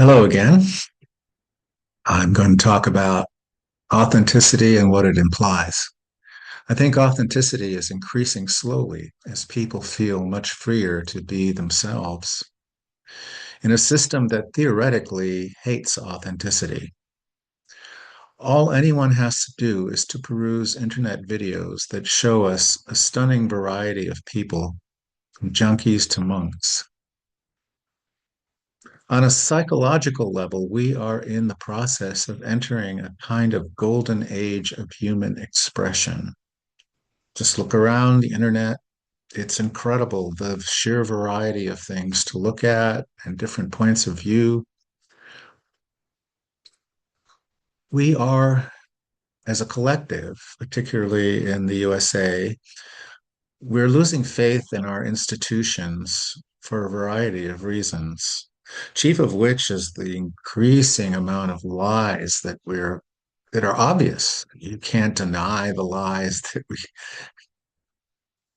Hello again. I'm going to talk about authenticity and what it implies. I think authenticity is increasing slowly as people feel much freer to be themselves in a system that theoretically hates authenticity. All anyone has to do is to peruse internet videos that show us a stunning variety of people, from junkies to monks. On a psychological level, we are in the process of entering a kind of golden age of human expression. Just look around the internet. It's incredible the sheer variety of things to look at and different points of view. We are, as a collective, particularly in the USA, we're losing faith in our institutions for a variety of reasons, chief of which is the increasing amount of lies that are obvious. You can't deny the lies that we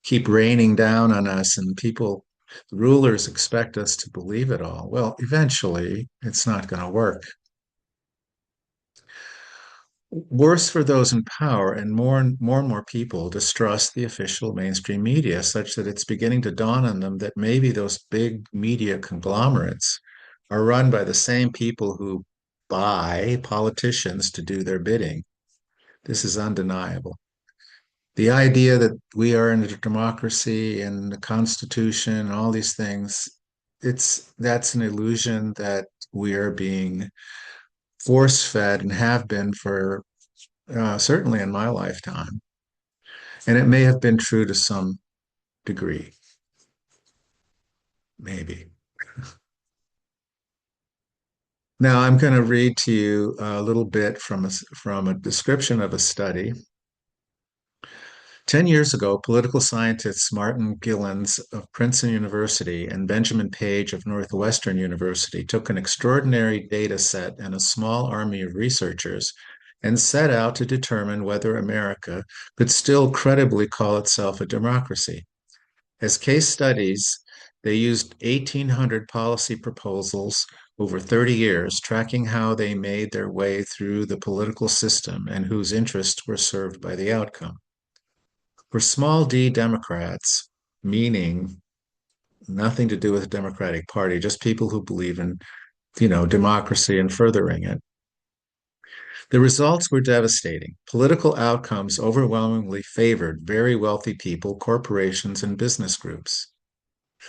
keep raining down on us, and people, rulers expect us to believe it all. Well, eventually, it's not going to work. Worse for those in power, and more people distrust the official mainstream media, such that it's beginning to dawn on them that maybe those big media conglomerates are run by the same people who buy politicians to do their bidding. This is undeniable. The idea that we are in a democracy and the Constitution and all these things, that's an illusion that we are being force fed and have been for certainly in my lifetime. And it may have been true to some degree, maybe. Now I'm going to read to you a little bit from a description of a study. 10 years ago, political scientists Martin Gilens of Princeton University and Benjamin Page of Northwestern University took an extraordinary data set and a small army of researchers and set out to determine whether America could still credibly call itself a democracy. As case studies, they used 1,800 policy proposals over 30 years, tracking how they made their way through the political system and whose interests were served by the outcome. For small d Democrats, meaning nothing to do with the Democratic Party, just people who believe in, democracy and furthering it. The results were devastating. Political outcomes overwhelmingly favored very wealthy people, corporations, and business groups.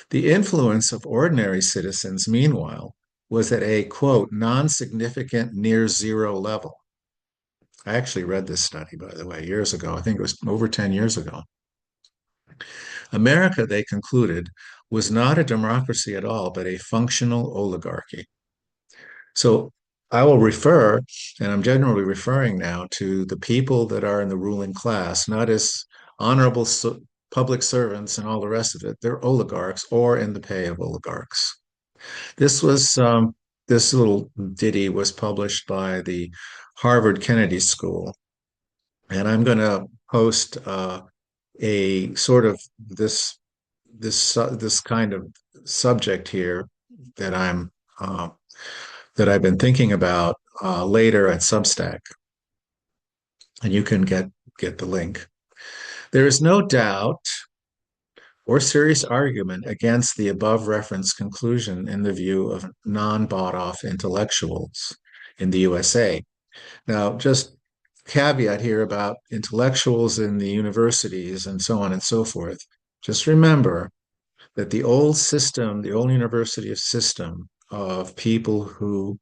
The influence of ordinary citizens, meanwhile, was at a, quote, non-significant near zero level. I actually read this study, by the way, years ago. I think it was over 10 years ago. America, they concluded, was not a democracy at all, but a functional oligarchy. So I will refer, and I'm generally referring now to the people that are in the ruling class, not as honorable public servants and all the rest of it. They're oligarchs or in the pay of oligarchs. This was this little ditty was published by the Harvard Kennedy School, and I'm going to post a sort of this kind of subject here that I'm that I've been thinking about later at Substack, and you can get the link. There is no doubt or serious argument against the above referenced conclusion in the view of non-bought off intellectuals in the USA. Now, just caveat here about intellectuals in the universities and so on and so forth. Just remember that the old system, the old university system of people who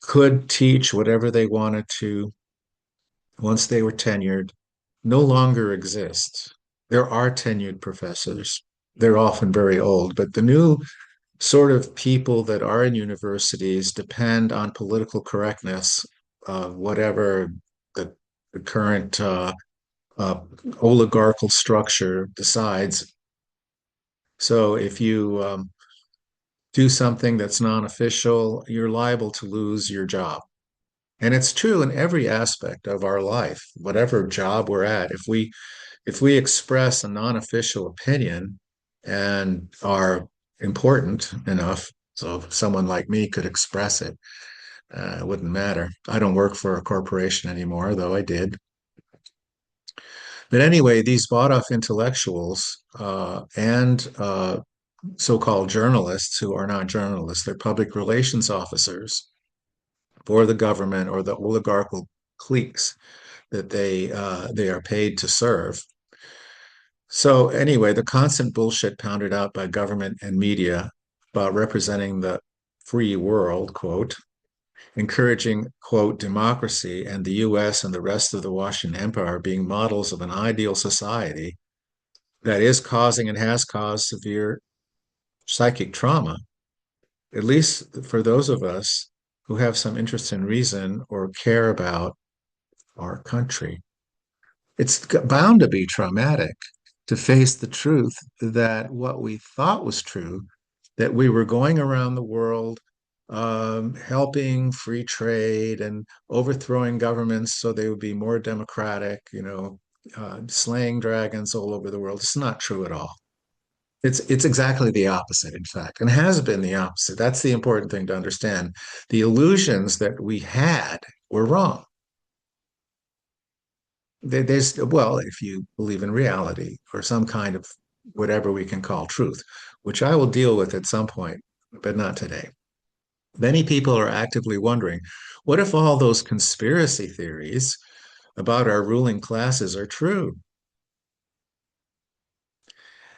could teach whatever they wanted to once they were tenured no longer exists. There are tenured professors. They're often very old, but the new sort of people that are in universities depend on political correctness, whatever the current oligarchical structure decides. So if you do something that's non-official, you're liable to lose your job. And it's true in every aspect of our life, whatever job we're at. If we express a non-official opinion and are important enough, So if someone like me could express it, it wouldn't matter. I don't work for a corporation anymore, though I did. But anyway, these bought off intellectuals and so-called journalists who are not journalists, they're public relations officers for the government or the oligarchical cliques that they are paid to serve. So anyway, the constant bullshit pounded out by government and media about representing the free world, quote, encouraging, quote, democracy and the US and the rest of the Washington Empire being models of an ideal society that is causing and has caused severe psychic trauma, at least for those of us who have some interest in reason or care about our country. It's bound to be traumatic to face the truth that what we thought was true, that we were going around the world helping free trade and overthrowing governments so they would be more democratic, slaying dragons all over the world. It's not true at all. It's exactly the opposite, in fact, and has been the opposite. That's the important thing to understand. The illusions that we had were wrong. There's, well, if you believe in reality or some kind of whatever we can call truth, which I will deal with at some point, but not today. Many people are actively wondering, what if all those conspiracy theories about our ruling classes are true?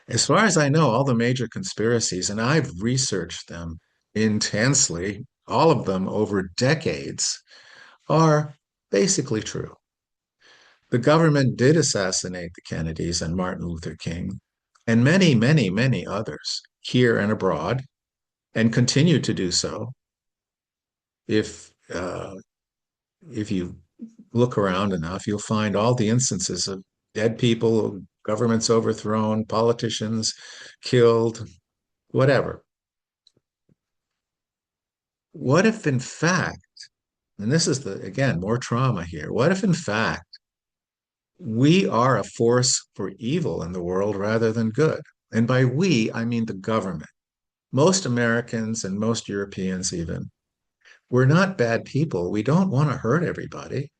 As far as I know, all the major conspiracies, and I've researched them intensely, all of them over decades, are basically true. The government did assassinate the Kennedys and Martin Luther King and many, many, many others here and abroad, and continue to do so. If if you look around enough, you'll find all the instances of dead people, governments overthrown, politicians killed, whatever. What if, in fact, and this is the, again, more trauma here, what if, in fact, we are a force for evil in the world rather than good? And by we, I mean the government. Most Americans and most Europeans, even, we're not bad people. We don't want to hurt everybody.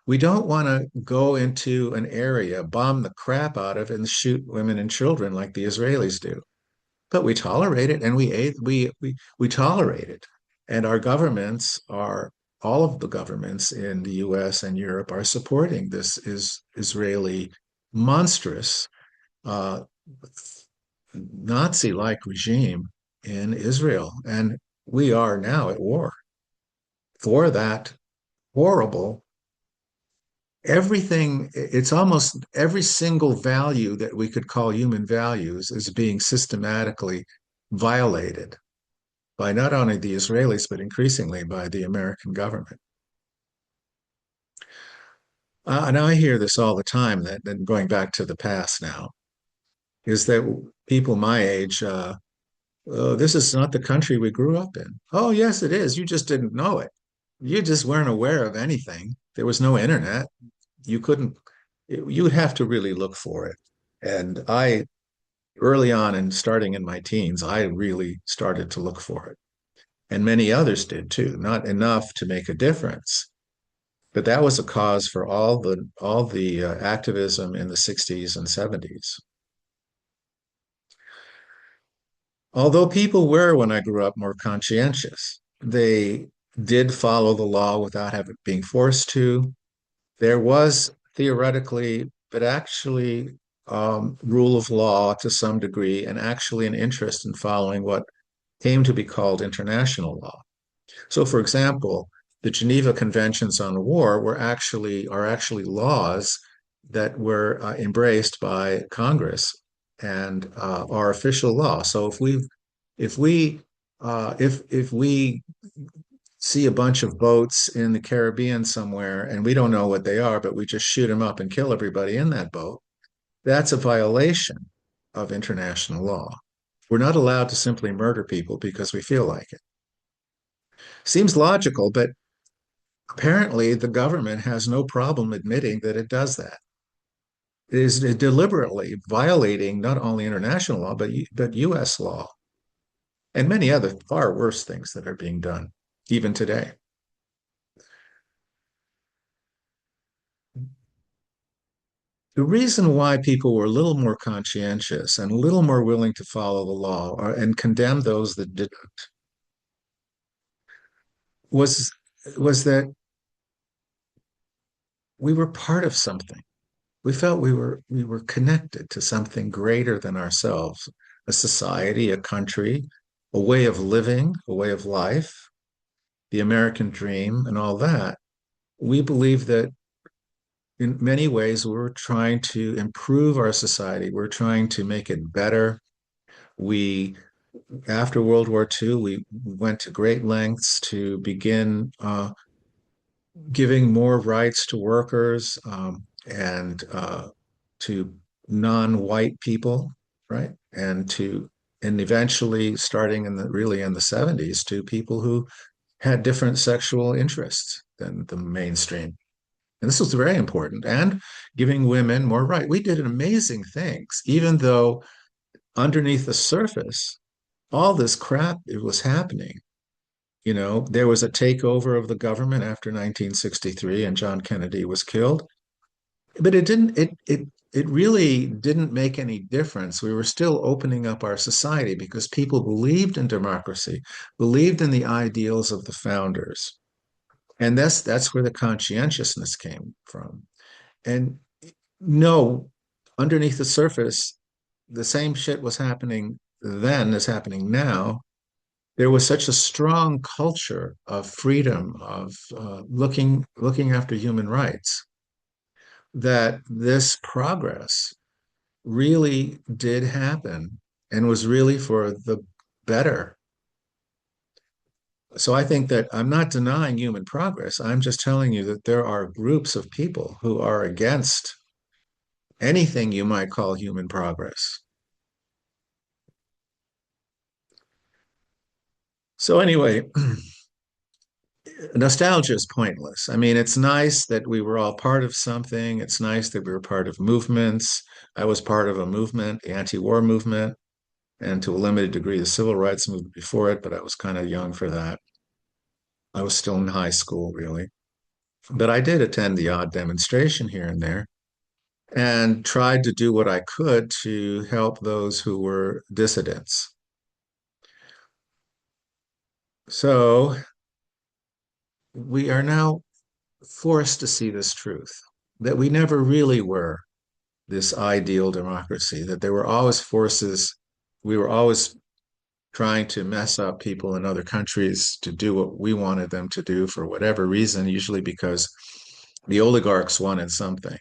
We don't want to go into an area, bomb the crap out of, and shoot women and children like the Israelis do. But we tolerate it, and we tolerate it. And our governments are all of the governments in the U.S. and Europe are supporting this Israeli monstrous Nazi-like regime in Israel, and we are now at war for that horrible everything. It's almost every single value that we could call human values is being systematically violated by not only the Israelis, but increasingly by the American government. And I hear this all the time that going back to the past now, is that people my age, oh, this is not the country we grew up in. Oh, yes, it is. You just didn't know it. You just weren't aware of anything. There was no internet. You couldn't, you would have to really look for it. And I, early on and starting in my teens, I really started to look for it. And many others did too, not enough to make a difference. But that was a cause for all the activism in the 60s and 70s. Although people were, when I grew up, more conscientious, they did follow the law without having being forced to. There was theoretically, but actually, rule of law to some degree, and actually an interest in following what came to be called international law. So, for example, the Geneva Conventions on War are actually laws that were embraced by Congress and are official law. So if we see a bunch of boats in the Caribbean somewhere and we don't know what they are, but we just shoot them up and kill everybody in that boat, that's a violation of international law. We're not allowed to simply murder people because we feel like it. Seems logical, but apparently the government has no problem admitting that it does that. It is deliberately violating not only international law, but US law. and many other far worse things that are being done, even today. The reason why people were a little more conscientious and a little more willing to follow the law and condemn those that didn't was was that we were part of something. We felt we were connected to something greater than ourselves, a society, a country, a way of living, a way of life, the American dream, and all that. We believe that in many ways we're trying to improve our society. We're trying to make it better. We, after World War II, we went to great lengths to begin giving more rights to workers and to non-white people, right? And eventually, starting in the really in the 70s, to people who had different sexual interests than the mainstream. And this was very important. And giving women more right. We did amazing things, even though underneath the surface, all this crap it was happening. You know, there was a takeover of the government after 1963 and John Kennedy was killed. But it really didn't make any difference. We were still opening up our society because people believed in democracy, believed in the ideals of the founders. And that's where the conscientiousness came from. And no, underneath the surface, the same shit was happening then as happening now. There was such a strong culture of freedom, of looking after human rights, that this progress really did happen and was really for the better. So I think that I'm not denying human progress. I'm just telling you that there are groups of people who are against anything you might call human progress. So anyway, nostalgia is pointless. I mean, it's nice that we were all part of something. It's nice that we were part of movements. I was part of a movement, the anti-war movement, and to a limited degree, the civil rights movement before it, but I was kind of young for that. I was still in high school, really. But I did attend the odd demonstration here and there and tried to do what I could to help those who were dissidents. So we are now forced to see this truth that we never really were this ideal democracy, that there were always forces, we were always trying to mess up people in other countries to do what we wanted them to do for whatever reason, usually because the oligarchs wanted something,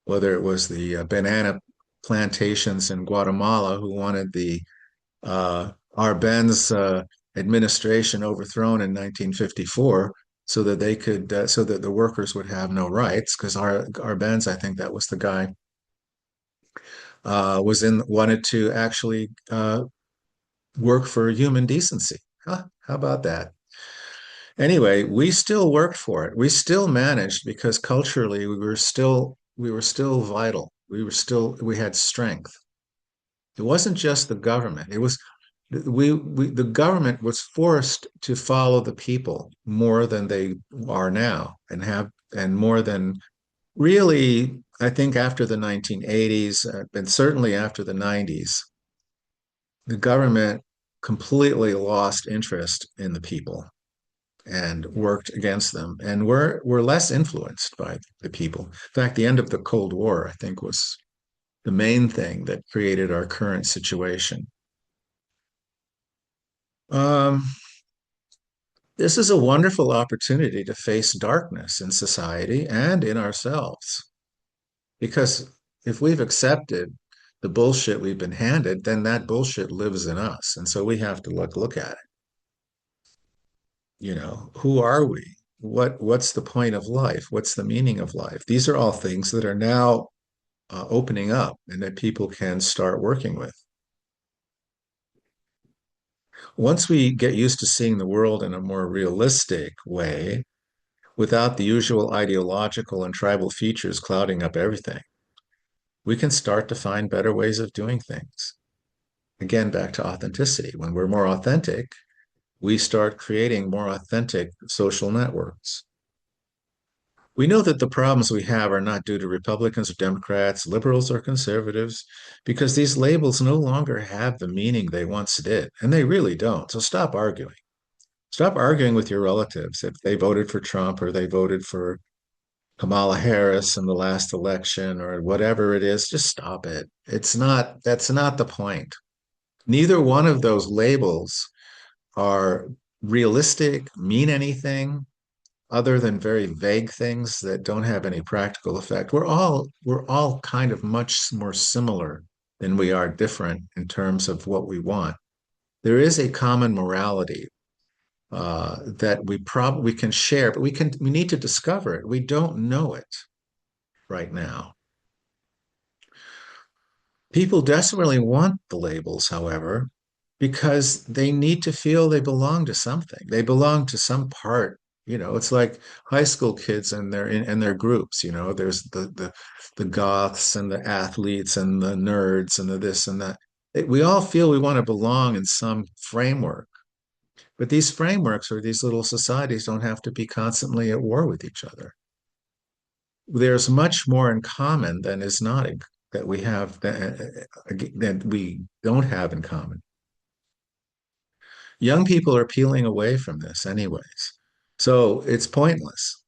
whether it was the banana plantations in Guatemala who wanted the Arbenz administration overthrown in 1954 so that they could so that the workers would have no rights because Arbenz, I think that was the guy, was in wanted to actually work for human decency. Huh, how about that? Anyway, we still worked for it. We still managed because culturally we were still vital. We had strength. It wasn't just the government. It was the government was forced to follow the people more than they are now and more than really I think after the 1980s and certainly after the 90s, the government completely lost interest in the people and worked against them and were less influenced by the people. In fact, the end of the Cold War, I think, was the main thing that created our current situation. Um, this is a wonderful opportunity to face darkness in society and in ourselves. Because if we've accepted the bullshit we've been handed, then that bullshit lives in us. And so we have to look at it. You know, who are we? What's the point of life? What's the meaning of life? These are all things that are now opening up and that people can start working with. Once we get used to seeing the world in a more realistic way, without the usual ideological and tribal features clouding up everything, we can start to find better ways of doing things. again, back to authenticity. When we're more authentic, we start creating more authentic social networks. We know that the problems we have are not due to Republicans or Democrats, liberals or conservatives, because these labels no longer have the meaning they once did, and they really don't. So stop arguing. Stop arguing with your relatives if they voted for Trump or they voted for Kamala Harris in the last election or whatever it is. Just stop it. That's not the point. Neither one of those labels are realistic, mean anything other than very vague things that don't have any practical effect. We're all kind of much more similar than we are different in terms of what we want. There is a common morality that we can share, but we need to discover it. We don't know it right now. People desperately want the labels, however, because they need to feel they belong to something. They belong to some part. It's like high school kids and their groups. There's the goths and the athletes and the nerds and the this and that. We all feel we want to belong in some framework, but these frameworks or these little societies don't have to be constantly at war with each other. There's much more in common than is not that we have that we don't have in common. Young people are peeling away from this anyways. So it's pointless.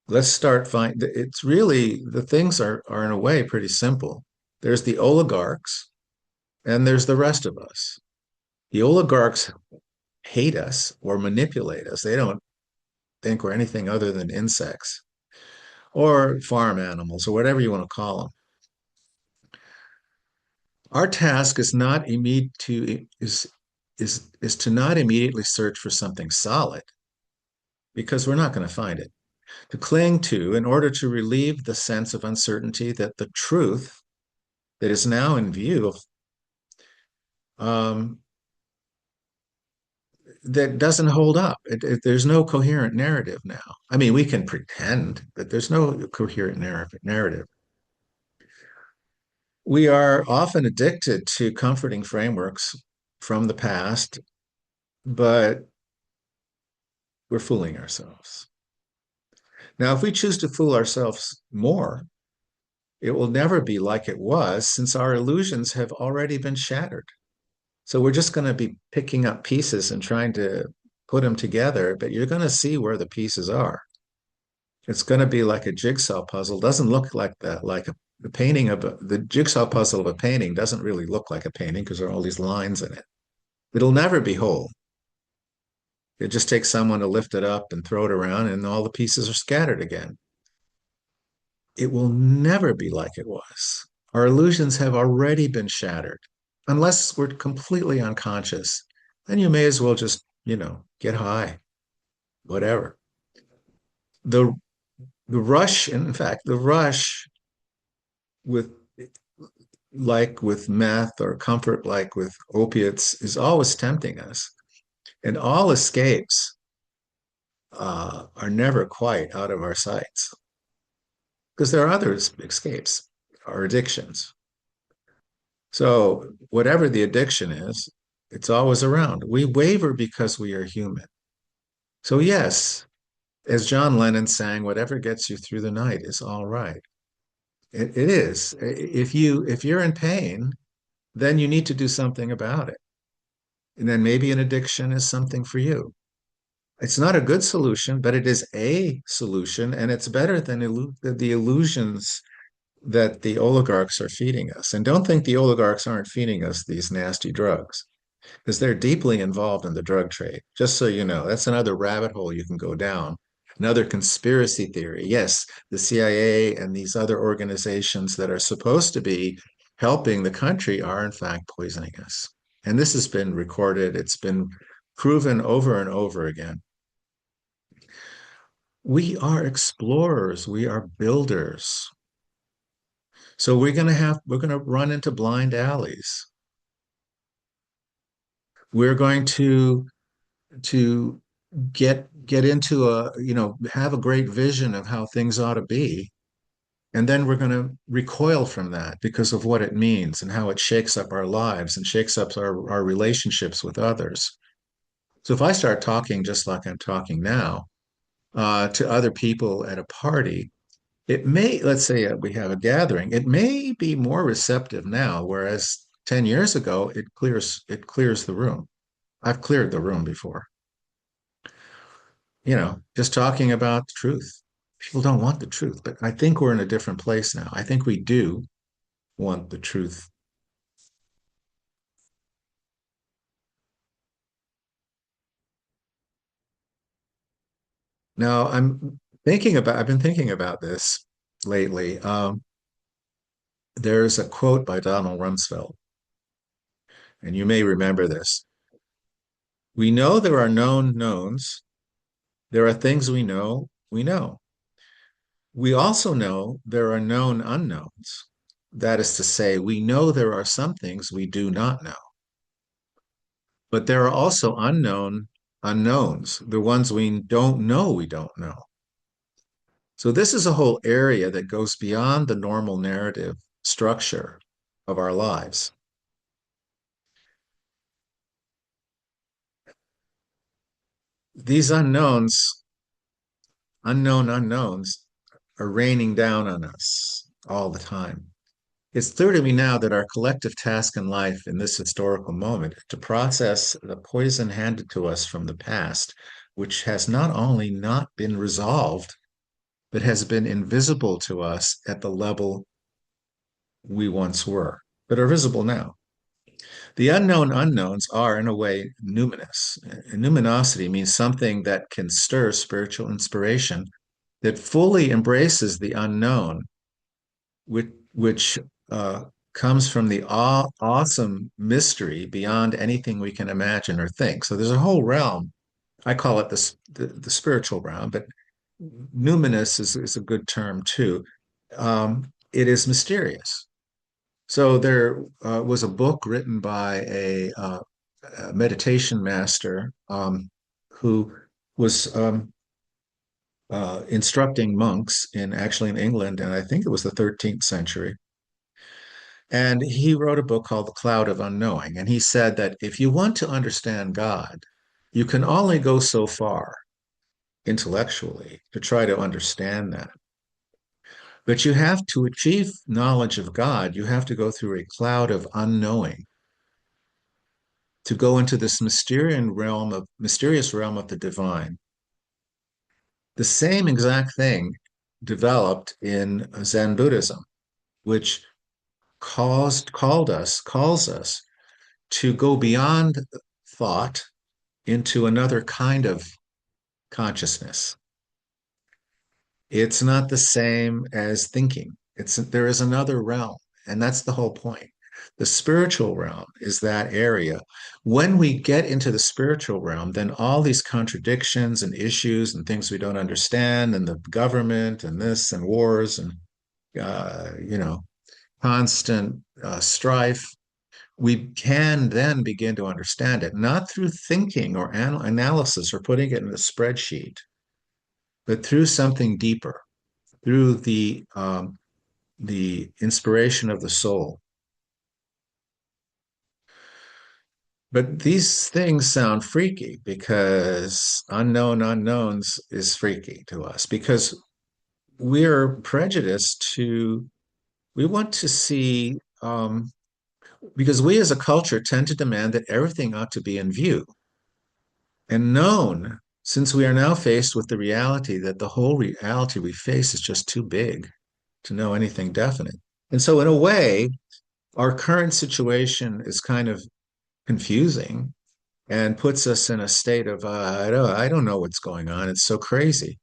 Let's start find it's really the things are in a way pretty simple. There's the oligarchs and there's the rest of us. The oligarchs hate us or manipulate us. They don't think we're anything other than insects or farm animals or whatever you want to call them. Our task is not immediate to is to not immediately search for something solid because we're not going to find it. To cling to in order to relieve the sense of uncertainty that the truth that is now in view um, that doesn't hold up. There's no coherent narrative now. I mean, we can pretend, but there's no coherent narrative. We are often addicted to comforting frameworks from the past, but we're fooling ourselves. Now, if we choose to fool ourselves more, it will never be like it was since our illusions have already been shattered. So we're just going to be picking up pieces and trying to put them together, but you're going to see where the pieces are. It's going to be like a jigsaw puzzle. Doesn't look like that, like the painting of the jigsaw puzzle of a painting doesn't really look like a painting because there are all these lines in it. It'll never be whole. It just takes someone to lift it up and throw it around, and all the pieces are scattered again. It will never be like it was. Our illusions have already been shattered. Unless we're completely unconscious, then you may as well just, get high, whatever. The the rush, in fact, the rush with like with meth or comfort like with opiates is always tempting us. And all escapes are never quite out of our sights because there are other escapes, our addictions. So whatever the addiction is, it's always around. We waver because we are human. So yes, as John Lennon sang, whatever gets you through the night is all right. It is. If you're in pain, then you need to do something about it. And then maybe an addiction is something for you. It's not a good solution, but it is a solution, and it's better than the illusions that the oligarchs are feeding us. And don't think the oligarchs aren't feeding us these nasty drugs, because they're deeply involved in the drug trade. Just so you know, that's another rabbit hole you can go down. Another conspiracy theory. Yes, the CIA and these other organizations that are supposed to be helping the country are in fact poisoning us. And this has been recorded, it's been proven over and over again. We are explorers, we are builders. So we're going to run into blind alleys. We're going to get into have a great vision of how things ought to be, And then we're going to recoil from that because of what it means and how it shakes up our lives and shakes up our relationships with others. So if I start talking just like I'm talking now to other people at a party, it may, let's say we have a gathering, it may be more receptive now, whereas 10 years ago, it clears the room. I've cleared the room before, just talking about the truth. People don't want the truth, but I think we're in a different place now. I think we do want the truth. Now, I've been thinking about this lately. There's a quote by Donald Rumsfeld, and you may remember this. We know there are known knowns. There are things we know we know. We also know there are known unknowns. That is to say, we know there are some things we do not know, but there are also unknown unknowns, the ones we don't know. So this is a whole area that goes beyond the normal narrative structure of our lives. These unknown unknowns, are raining down on us all the time. It's clear to me now that our collective task in life in this historical moment to process the poison handed to us from the past, which has not only not been resolved, but has been invisible to us at the level we once were, but are visible now. The unknown unknowns are, in a way, numinous. And numinosity means something that can stir spiritual inspiration, that fully embraces the unknown, which comes from the awesome mystery beyond anything we can imagine or think. So there's a whole realm. I call it the spiritual realm, but numinous is a good term too. It is mysterious. So there was a book written by a meditation master who was instructing monks in England, and I think it was the 13th century. And he wrote a book called The Cloud of Unknowing. And he said that if you want to understand God, you can only go so far intellectually to try to understand that. But you have to achieve knowledge of God, you have to go through a cloud of unknowing to go into this mysterious realm of the divine. The same exact thing developed in Zen Buddhism, which calls us to go beyond thought into another kind of consciousness. It's not the same as thinking. There is another realm, and that's the whole point. The spiritual realm is that area. When we get into the spiritual realm, then all these contradictions and issues and things we don't understand, and the government and this and wars and uh, you know constant strife, we can then begin to understand it, not through thinking or analysis or putting it in a spreadsheet, but through something deeper, through the inspiration of the soul. But these things sound freaky because unknown unknowns is freaky to us because we're prejudiced to, we want to see, because we as a culture tend to demand that everything ought to be in view and known, since we are now faced with the reality that the whole reality we face is just too big to know anything definite. And so, in a way, our current situation is kind of confusing and puts us in a state of, I don't know what's going on. It's so crazy.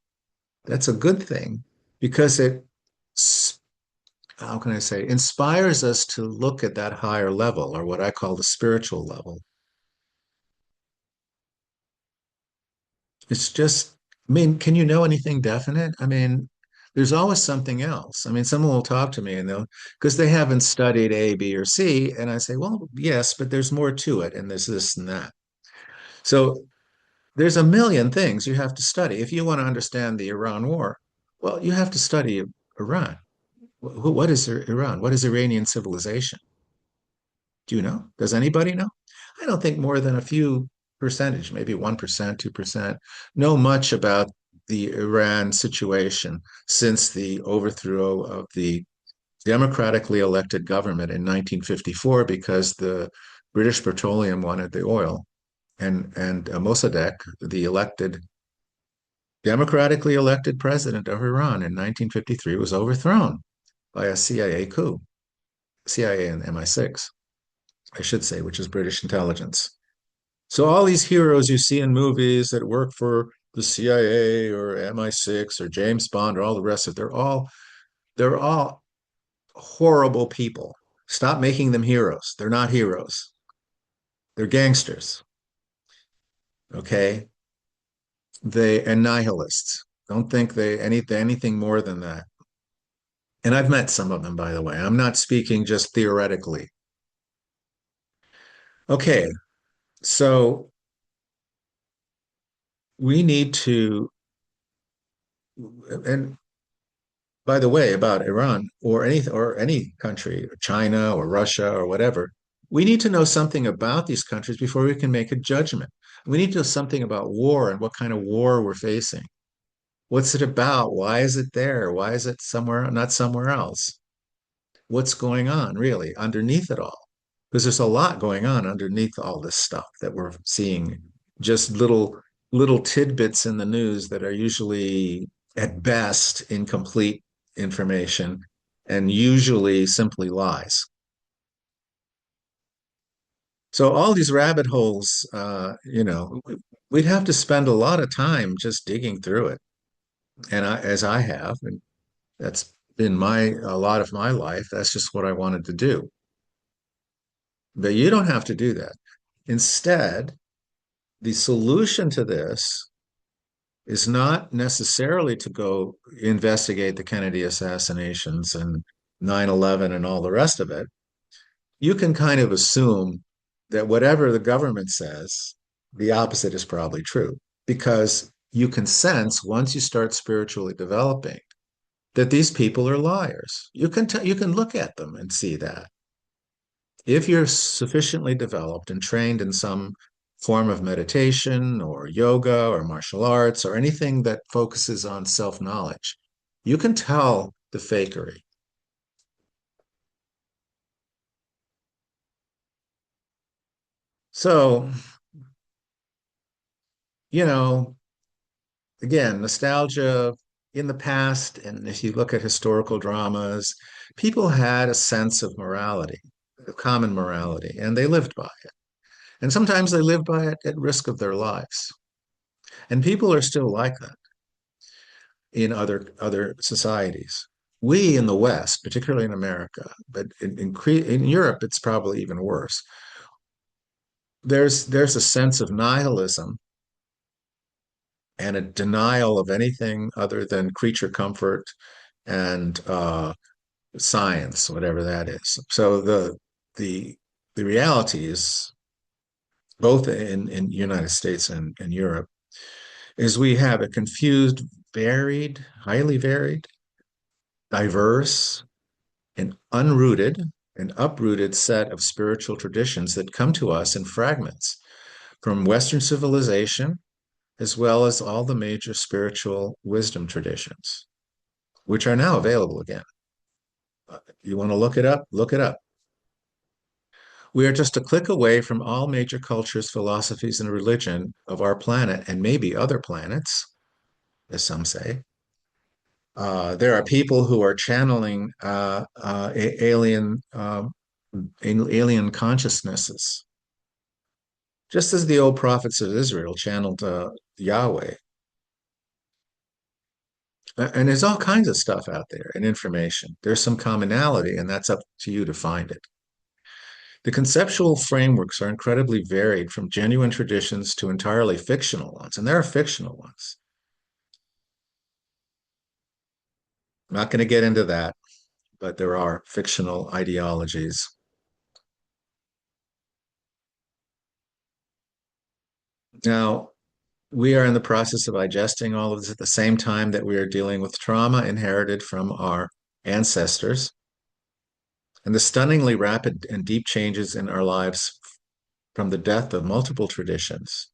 That's a good thing because it, how can I say, inspires us to look at that higher level or what I call the spiritual level. It's just, I mean, can you know anything definite? I mean, there's always something else. I mean, someone will talk to me and they'll, because they haven't studied A, B, or C. And I say, well, yes, but there's more to it. And there's this and that. So there's a million things you have to study. If you want to understand the Iran war, well, you have to study Iran. What is Iran? What is Iranian civilization? Do you know? Does anybody know? I don't think more than a few percentage, maybe 1%, 2%, know much about the Iran situation since the overthrow of the democratically elected government in 1954 because the British Petroleum wanted the oil. And Mossadegh, the elected, democratically elected president of Iran in 1953, was overthrown by a CIA coup, CIA and MI6, I should say, which is British intelligence. So all these heroes you see in movies that work for the CIA or MI6 or James Bond or all the rest of it, they're all horrible people. Stop making them heroes. They're not heroes. They're gangsters. Okay. They and nihilists. Don't think they anything more than that. And I've met some of them, by the way. I'm not speaking just theoretically. Okay, so we need to, and by the way, about Iran or any country, China or Russia or whatever, we need to know something about these countries before we can make a judgment. We need to know something about war and what kind of war we're facing. What's it about? Why is it there? Why is it somewhere, not somewhere else? What's going on really underneath it all? Because there's a lot going on underneath all this stuff that we're seeing, just little tidbits in the news that are usually at best incomplete information and usually simply lies. So all these rabbit holes, we'd have to spend a lot of time just digging through it. And as I have, and that's been a lot of my life, that's just what I wanted to do. But you don't have to do that. Instead, the solution to this is not necessarily to go investigate the Kennedy assassinations and 9/11 and all the rest of it. You can kind of assume that whatever the government says, the opposite is probably true because you can sense once you start spiritually developing that these people are liars. You can look at them and see that. If you're sufficiently developed and trained in some form of meditation or yoga or martial arts or anything that focuses on self-knowledge, you can tell the fakery. So, you know, again, nostalgia in the past, and if you look at historical dramas, people had a sense of morality, of common morality, and they lived by it. And sometimes they lived by it at risk of their lives. And people are still like that in other societies. We in the West, particularly in America, but in Europe, it's probably even worse. There's a sense of nihilism and a denial of anything other than creature comfort and science, whatever that is. So the the reality is both in United States and Europe is we have a confused, varied, highly varied, diverse, an unrooted and uprooted set of spiritual traditions that come to us in fragments from Western civilization, as well as all the major spiritual wisdom traditions, which are now available again. You want to look it up? Look it up. We are just a click away from all major cultures, philosophies, and religion of our planet and maybe other planets, as some say. There are people who are channeling alien consciousnesses, just as the old prophets of Israel channeled Yahweh. And there's all kinds of stuff out there and information. There's some commonality, and that's up to you to find it. The conceptual frameworks are incredibly varied from genuine traditions to entirely fictional ones, and there are fictional ones. I'm not going to get into that, but there are fictional ideologies. Now, we are in the process of digesting all of this at the same time that we are dealing with trauma inherited from our ancestors, and the stunningly rapid and deep changes in our lives from the death of multiple traditions,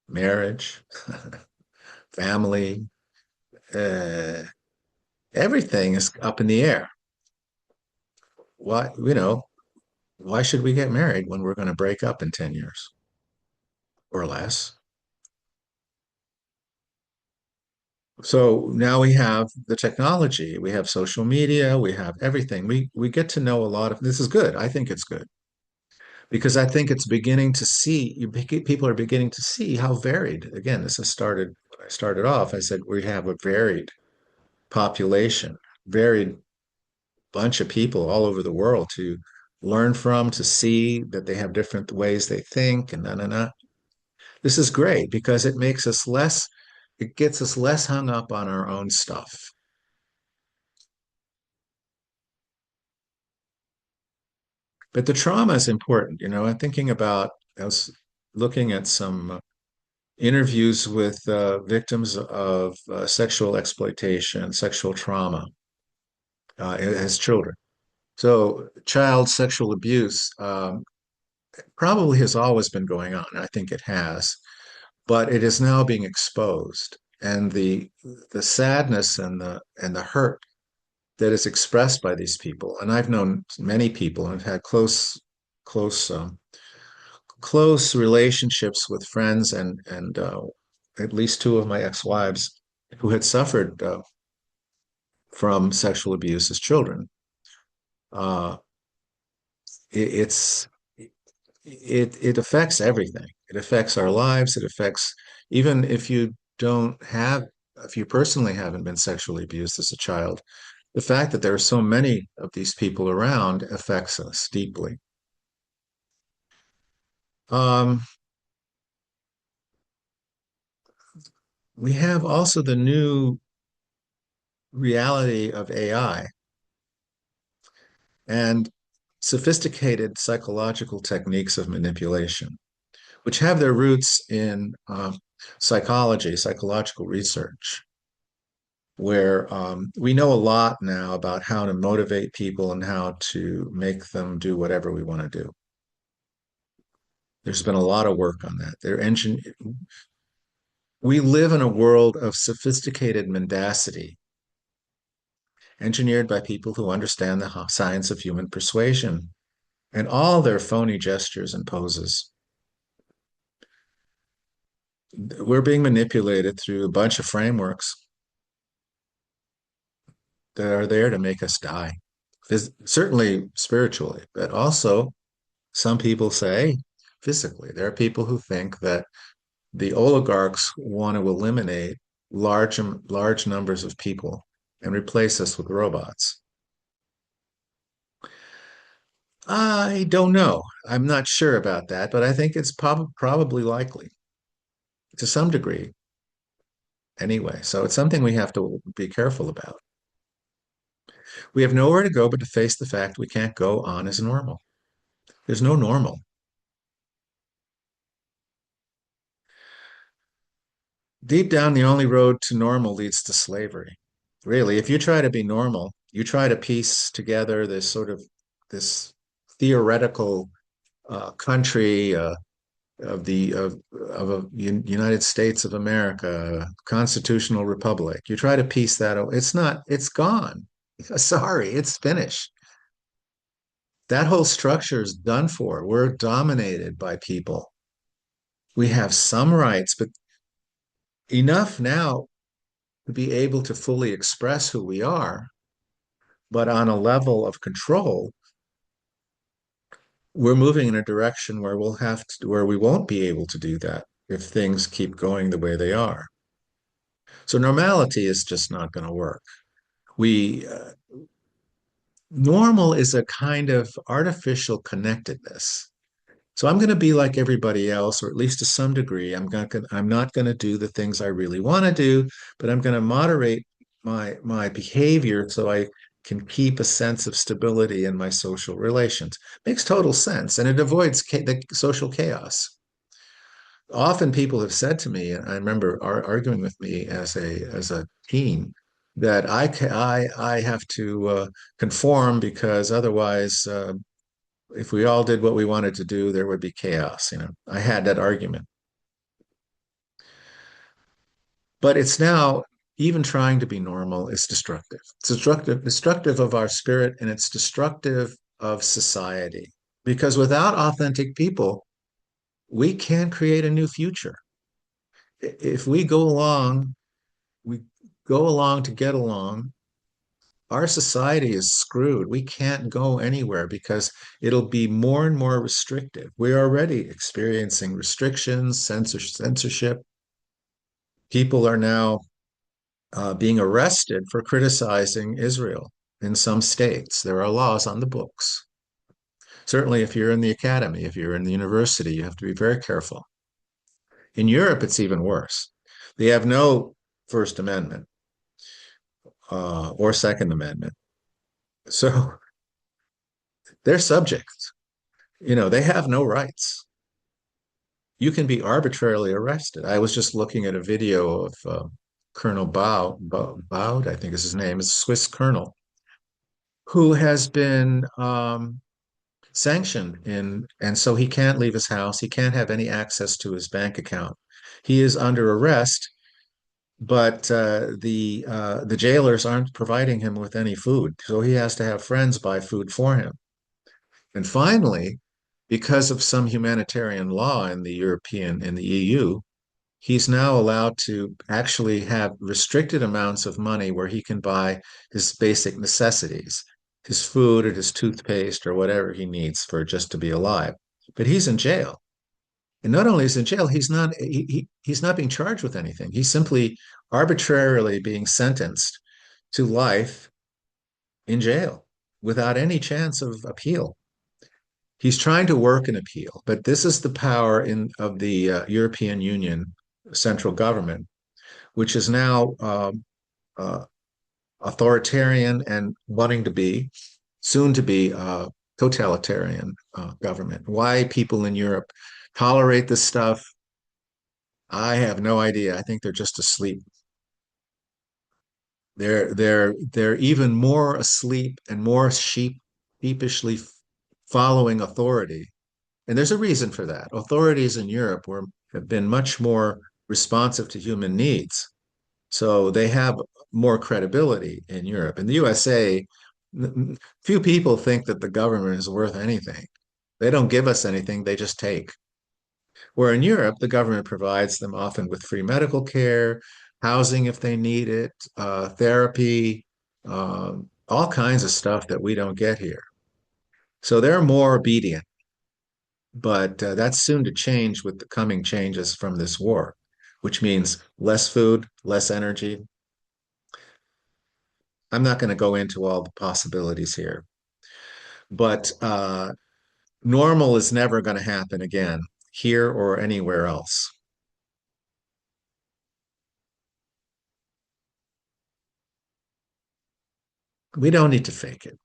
marriage, family, uh, everything is up in the air. Why should we get married when we're going to break up in 10 years or less? So now we have the technology, we have social media, we have everything. We get to know a lot of this is good. I think it's good because I think it's beginning to see people are beginning to see how varied. Again, this has started when I started off. I said we have a varied population, varied bunch of people all over the world to learn from, to see that they have different ways they think and na. This is great because it gets us less hung up on our own stuff. But the trauma is important. I'm thinking about, I was looking at some interviews with victims of sexual exploitation, sexual trauma as children. So, child sexual abuse probably has always been going on. I think it has, but it is now being exposed, and the sadness and the hurt that is expressed by these people. And I've known many people and have had close close relationships with friends and at least two of my ex-wives who had suffered from sexual abuse as children. Uh, it's it affects everything. It affects our lives. It affects even if you personally haven't been sexually abused as a child, the fact that there are so many of these people around affects us deeply. Um, we have also the new reality of AI and sophisticated psychological techniques of manipulation, which have their roots in psychology, psychological research, where we know a lot now about how to motivate people and how to make them do whatever we want to do. There's been a lot of work on that. We live in a world of sophisticated mendacity, engineered by people who understand the science of human persuasion and all their phony gestures and poses. We're being manipulated through a bunch of frameworks that are there to make us die, certainly spiritually, but also some people say physically. There are people who think that the oligarchs want to eliminate large numbers of people and replace us with robots. I don't know. I'm not sure about that, but I think it's probably likely to some degree anyway. So it's something we have to be careful about. We have nowhere to go but to face the fact we can't go on as normal. There's no normal. Deep down, the only road to normal leads to slavery. Really, if you try to be normal, you try to piece together this theoretical country of a United States of America, constitutional republic. You try to piece that. It's not. It's gone. Sorry, it's finished. That whole structure is done for. We're dominated by people. We have some rights, but enough now to be able to fully express who we are, but on a level of control, we're moving in a direction where we won't be able to do that if things keep going the way they are. So normality is just not going to work. We Normal is a kind of artificial connectedness. So I'm going to be like everybody else, or at least to some degree. I'm not going to do the things I really want to do, but I'm going to moderate my behavior so I can keep a sense of stability in my social relations. Makes total sense, and it avoids the social chaos. Often people have said to me, and I remember arguing with me as a teen, that I have to conform because otherwise, if we all did what we wanted to do, there would be chaos. I had that argument, but it's now even trying to be normal is destructive. It's destructive of our spirit, and it's destructive of society because without authentic people, we can't create a new future. If we go along to get along, our society is screwed. We can't go anywhere because it'll be more and more restrictive. We're already experiencing restrictions, censorship. People are now being arrested for criticizing Israel in some states. There are laws on the books. Certainly, if you're in the academy, if you're in the university, you have to be very careful. In Europe, it's even worse. They have no First Amendment or Second Amendment. So they're subjects. They have no rights. You can be arbitrarily arrested. I was just looking at a video of Colonel Baud, I think is his name, is a Swiss colonel who has been sanctioned and so he can't leave his house. He can't have any access to his bank account. He is under arrest, but the jailers aren't providing him with any food, so he has to have friends buy food for him. And finally, because of some humanitarian law in the EU, he's now allowed to actually have restricted amounts of money where he can buy his basic necessities, his food or his toothpaste or whatever he needs for just to be alive. But he's in jail. And not only is he in jail, he's not being charged with anything. He's simply arbitrarily being sentenced to life in jail without any chance of appeal. He's trying to work an appeal, but this is the power of the European Union central government, which is now uh, authoritarian and wanting to be soon to be totalitarian government. Why people in Europe tolerate this stuff, I have no idea. I think they're just asleep. They're even more asleep and more sheepishly following authority. And there's a reason for that. Authorities in Europe have been much more responsive to human needs. So they have more credibility in Europe. In the USA, few people think that the government is worth anything. They don't give us anything, they just take. Where in Europe, the government provides them often with free medical care, housing if they need it, therapy, all kinds of stuff that we don't get here. So they're more obedient, but that's soon to change with the coming changes from this war, which means less food, less energy. I'm not going to go into all the possibilities here, but normal is never going to happen again here or anywhere else. We don't need to fake it.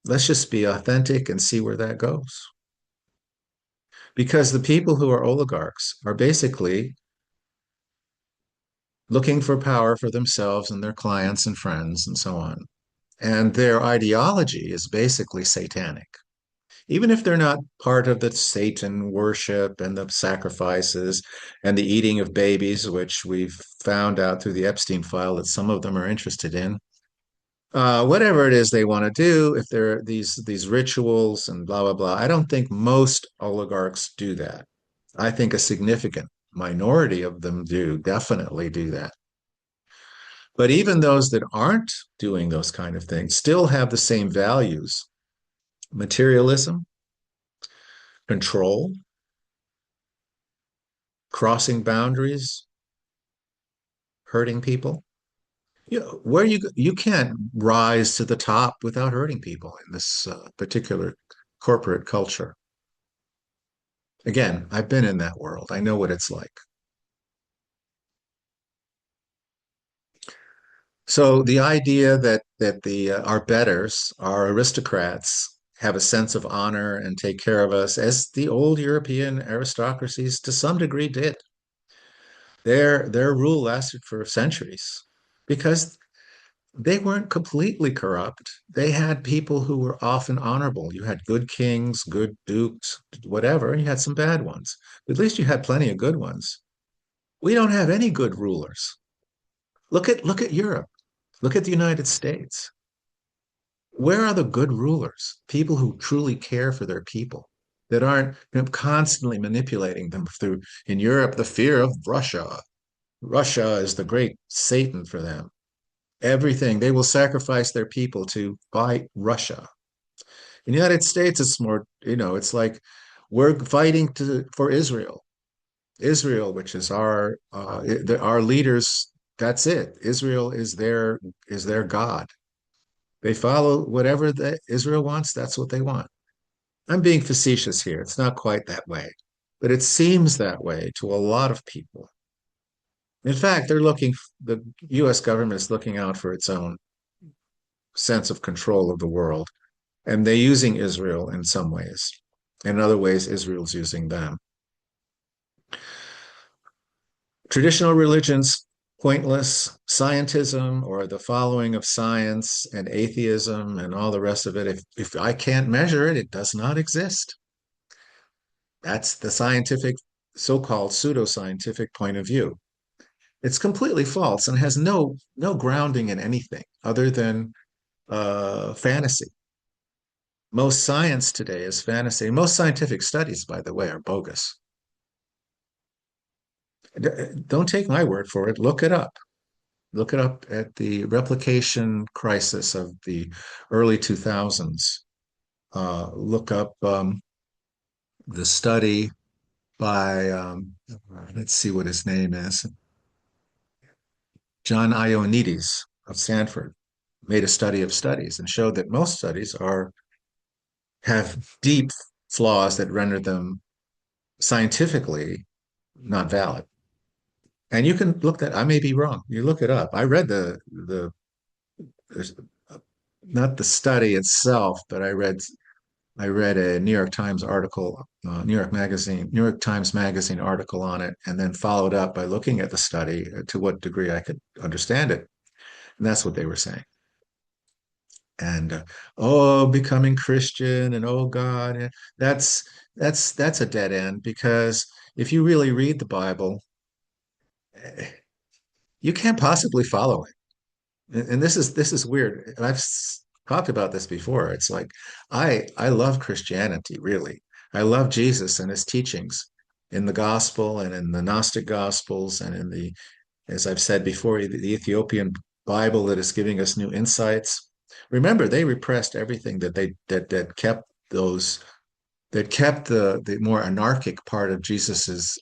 Let's just be authentic and see where that goes. Because the people who are oligarchs are basically looking for power for themselves and their clients and friends and so on. And their ideology is basically satanic. Even if they're not part of the Satan worship and the sacrifices and the eating of babies, which we've found out through the Epstein file that some of them are interested in, whatever it is they want to do, if there are these rituals and blah blah blah, I don't think most oligarchs do that. I think a significant minority of them do definitely do that. But even those that aren't doing those kind of things still have the same values: materialism, control, crossing boundaries, hurting people. Where you can't rise to the top without hurting people in this particular corporate culture. Again, I've been in that world. I know what it's like. So the idea that the our betters, our aristocrats, have a sense of honor and take care of us, as the old European aristocracies to some degree did. Their rule lasted for centuries because They weren't completely corrupt. They had people who were often honorable. You had good kings, good dukes, whatever, and you had some bad ones. But at least you had plenty of good ones. We don't have any good rulers. Look at Europe. Look at the United States. Where are the good rulers? People who truly care for their people, that aren't constantly manipulating them through, in Europe, the fear of Russia. Russia is the great Satan for them. Everything, they will sacrifice their people to fight Russia. In the United States, it's more, it's like we're fighting for Israel. Israel, which is our leaders, that's it. Israel is their God. They follow whatever Israel wants, that's what they want. I'm being facetious here. It's not quite that way, but it seems that way to a lot of people. In fact, the US government is looking out for its own sense of control of the world, and they're using Israel in some ways. In other ways, Israel's using them. Traditional religions, pointless. Scientism, or the following of science, and atheism and all the rest of it, if I can't measure it, it does not exist. That's the scientific, so-called pseudoscientific point of view. It's completely false and has no grounding in anything other than fantasy. Most science today is fantasy. Most scientific studies, by the way, are bogus. Don't take my word for it. Look it up. Look it up at the replication crisis of the early 2000s. Look up the study by, let's see what his name is, John Ioannidis of Stanford. Made a study of studies and showed that most studies have deep flaws that render them scientifically not valid. And you can look that, I may be wrong. You look it up. I read the not the study itself, but I read a New York Times article, New York Times Magazine article on it, and then followed up by looking at the study to what degree I could understand it. And that's what they were saying. And oh, becoming Christian, and oh God, that's that's a dead end, because if you really read the Bible, eh, you can't possibly follow it. And this is weird. And I've talked about this before. It's like I love Christianity, really. I love Jesus and his teachings in the gospel and in the Gnostic gospels and in the, as I've said before, the Ethiopian Bible that is giving us new insights. Remember, they repressed everything that kept the more anarchic part of Jesus's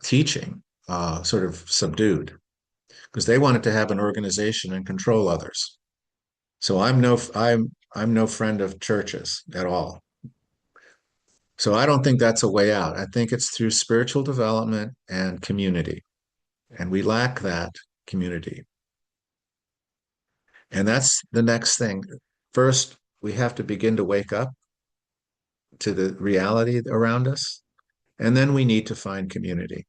teaching sort of subdued, because they wanted to have an organization and control others. So I'm no friend of churches at all. So I don't think that's a way out. I think it's through spiritual development and community. And we lack that community. And that's the next thing. First, we have to begin to wake up to the reality around us. And then we need to find community.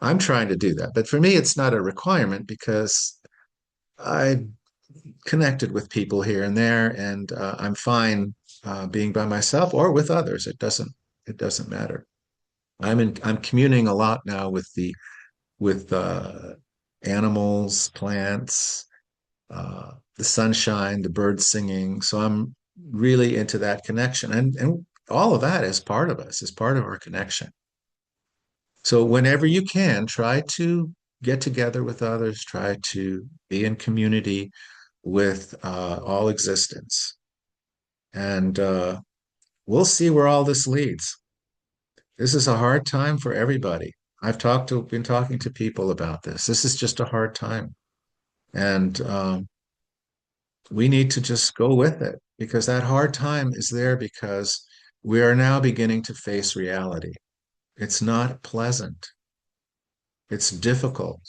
I'm trying to do that. But for me, it's not a requirement, because I connected with people here and there, and I'm fine being by myself or with others. It doesn't matter. I'm communing a lot now with animals, plants, the sunshine, the birds singing. So I'm really into that connection, and all of that is part of us, is part of our connection. So whenever you can, try to get together with others, try to be in community with all existence. And we'll see where all this leads. This is a hard time for everybody. Been talking to people about this. This is just a hard time. And we need to just go with it, because that hard time is there because we are now beginning to face reality. It's not pleasant. It's difficult.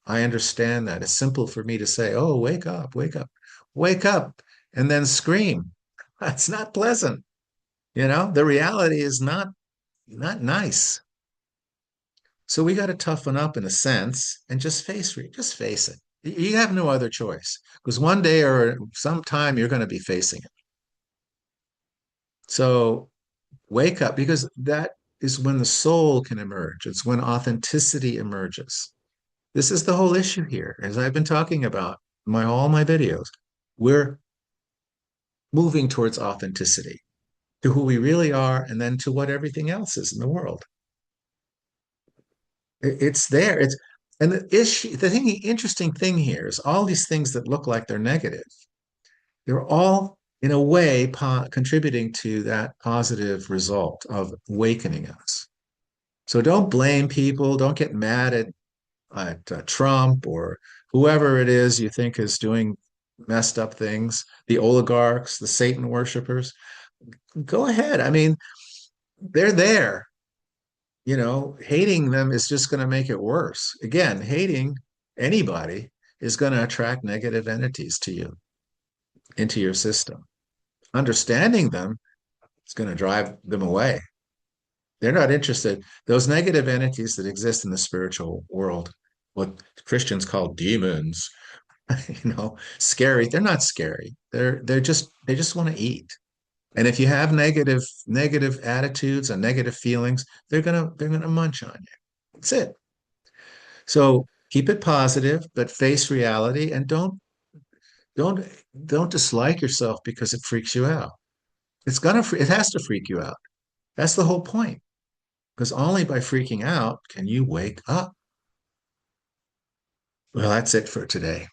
I understand that. It's simple for me to say, oh, wake up, wake up, wake up, and then scream. That's not pleasant. The reality is not nice. So we got to toughen up in a sense and just face it. You have no other choice because one day or sometime you're going to be facing it. So wake up because that is when the soul can emerge. It's when authenticity emerges. This is the whole issue here, as I've been talking about my all my videos. We're moving towards authenticity to who we really are and then to what everything else is in the world. It's there. It's and the issue, the interesting thing here is all these things that look like they're negative, they're all in a way contributing to that positive result of awakening us. So don't blame people. Don't get mad at Trump or whoever it is you think is doing messed up things, the oligarchs, the Satan worshipers. Go ahead. I mean, they're there. Hating them is just going to make it worse. Again, hating anybody is going to attract negative entities to you, into your system. Understanding them is going to drive them away. They're not interested. Those negative entities that exist in the spiritual world, what Christians call demons, scary. They're not scary. They just want to eat. And if you have negative attitudes and negative feelings, they're gonna munch on you. That's it. So keep it positive, but face reality and don't don't dislike yourself because it freaks you out. It has to freak you out. That's the whole point. Because only by freaking out can you wake up. Well, that's it for today.